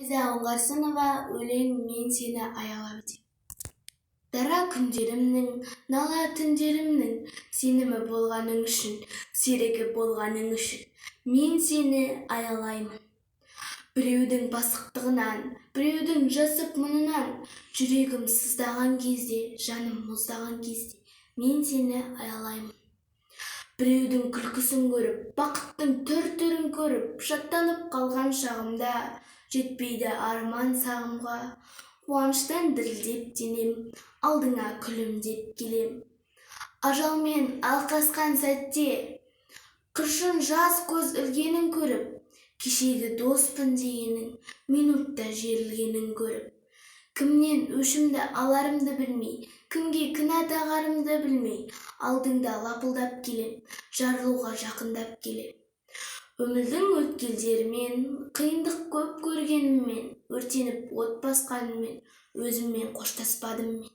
Фариза Оңғарсынова өлең «Мен сені аялап етем». Дара күндерімнің, нала түндерімнің сенімі болғаның үшін, серігі болғаның үшін, мен сені аялаймын. Біреудің пасықтығынан, біреудің жасып мұнынан, жүрегім сыздаған кезде, жаным мұздаған кезде, мен сені аялаймын. Біреудің күлкісін көріп, бақыттың түр-түрін көріп, шаттанып қалған шағымда, жетпейді арман сағымға, қуаныштан дірілдеп денем, алдыңа күлімдеп келем. Ажалмен алқасқан сәтте, қыршын жас көз ілгенін көріп, кешегі доспын дегенің, минутта жерілгенін көріп, кімнен өшімді аларымды білмей, кімге кінә тағарымды білмей, алдыңда лапылдап келем, жарылуға жақындап келем. Өмірдің өткелдерімен, қиындық көп көргеніммен, өртеніп от басқаныммен, өзіммен қоштаспадым мен.